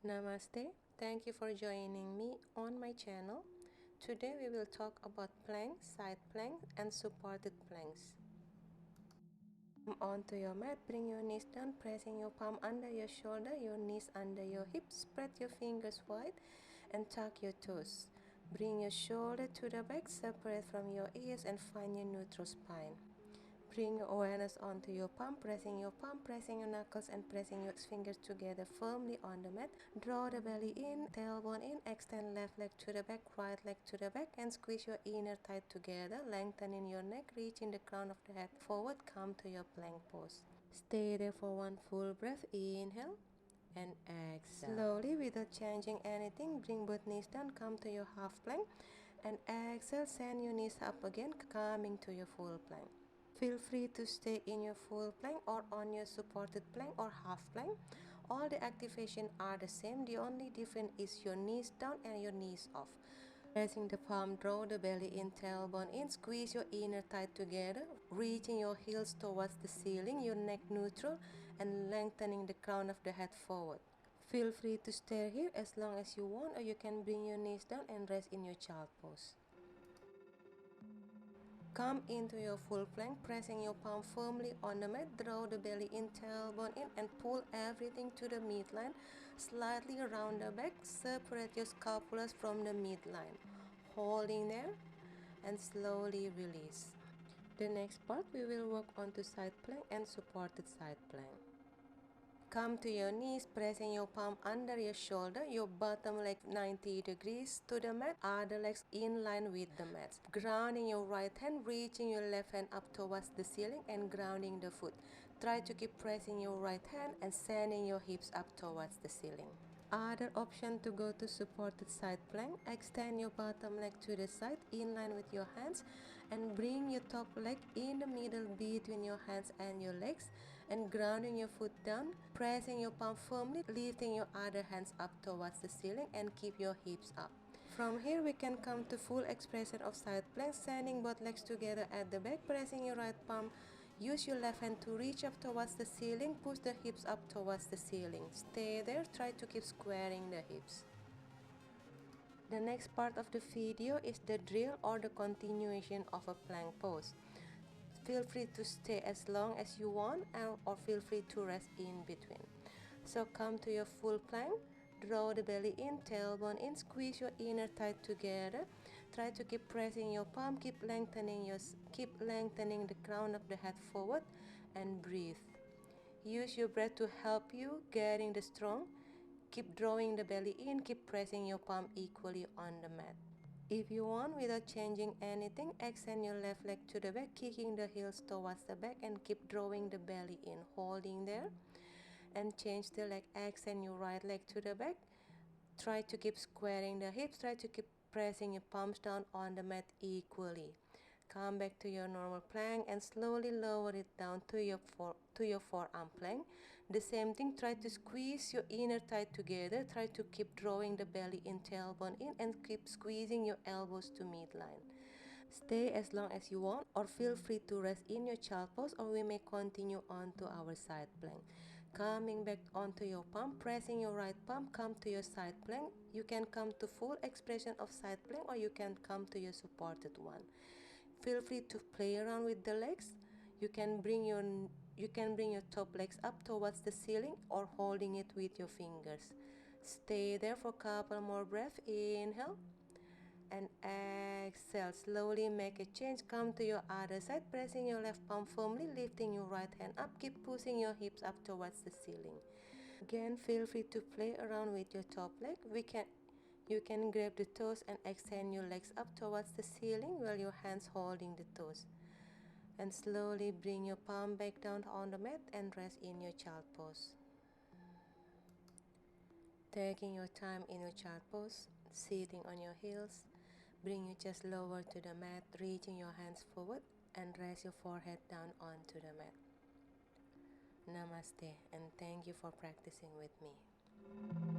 Namaste. Thank you for joining me on my channel. Today we will talk about plank, side plank and supported planks. Come onto your mat, bring your knees down, pressing your palm under your shoulder, your knees under your hips, spread your fingers wide and tuck your toes. Bring your shoulder to the back, separate from your ears and find your neutral spine. Bring your awareness onto your palm, pressing your knuckles and pressing your fingers together firmly on the mat. Draw the belly in, tailbone in, extend left leg to the back, right leg to the back and squeeze your inner thigh together, lengthening your neck, reaching the crown of the head forward, come to your plank pose. Stay there for one full breath, inhale and exhale. Slowly, without changing anything, bring both knees down, come to your half plank and exhale, send your knees up again, coming to your full plank. Feel free to stay in your full plank or on your supported plank or half plank. All the activation are the same. The only difference is your knees down and your knees off. Pressing the palm, draw the belly in, tailbone in, squeeze your inner thigh together, reaching your heels towards the ceiling, your neck neutral and lengthening the crown of the head forward. Feel free to stay here as long as you want, or you can bring your knees down and rest in your child pose. Come into your full plank, pressing your palm firmly on the mat. Draw the belly in, tailbone in and pull everything to the midline. Slightly round the back, separate your scapulas from the midline. Holding there and slowly release. The next part we will work on to side plank and supported side plank. Come to your knees, pressing your palm under your shoulder, your bottom leg 90 degrees to the mat, other legs in line with the mat. Grounding your right hand, reaching your left hand up towards the ceiling and grounding the foot. Try to keep pressing your right hand and sending your hips up towards the ceiling. Other option to go to supported side plank, extend your bottom leg to the side in line with your hands and bring your top leg in the middle between your hands and your legs and grounding your foot down, pressing your palm firmly, lifting your other hands up towards the ceiling and keep your hips up. From here we can come to full expression of side plank, sending both legs together at the back, pressing your right palm. Use your left hand to reach up towards the ceiling, push the hips up towards the ceiling. Stay there, try to keep squaring the hips. The next part of the video is the drill or the continuation of a plank pose. Feel free to stay as long as you want or feel free to rest in between. So come to your full plank. Draw the belly in, tailbone in, squeeze your inner thigh together. Try to keep pressing your palm, keep lengthening the crown of the head forward and breathe. Use your breath to help you getting the strong. Keep drawing the belly in, keep pressing your palm equally on the mat. If you want, without changing anything, extend your left leg to the back, kicking the heels towards the back and keep drawing the belly in, holding there. And change the leg, extend your right leg to the back. Try to keep squaring the hips, try to keep pressing your palms down on the mat equally. Come back to your normal plank and slowly lower it down to your forearm plank. The same thing, try to squeeze your inner thigh together, try to keep drawing the belly in, tailbone in and keep squeezing your elbows to midline. Stay as long as you want or feel free to rest in your child pose, or we may continue on to our side plank. Coming back onto your palm, pressing your right palm, come to your side plank. You can come to full expression of side plank or you can come to your supported one. Feel free to play around with the legs. You can bring your top legs up towards the ceiling or holding it with your fingers. Stay there for a couple more breaths. Inhale and exhale. Slowly make a change. Come to your other side, pressing your left palm firmly, lifting your right hand up. Keep pushing your hips up towards the ceiling. Again, feel free to play around with your top leg. You can grab the toes and extend your legs up towards the ceiling while your hands holding the toes. And slowly bring your palm back down on the mat and rest in your child pose. Taking your time in your child pose, sitting on your heels. Bring your chest lower to the mat, reaching your hands forward and rest your forehead down onto the mat. Namaste and thank you for practicing with me.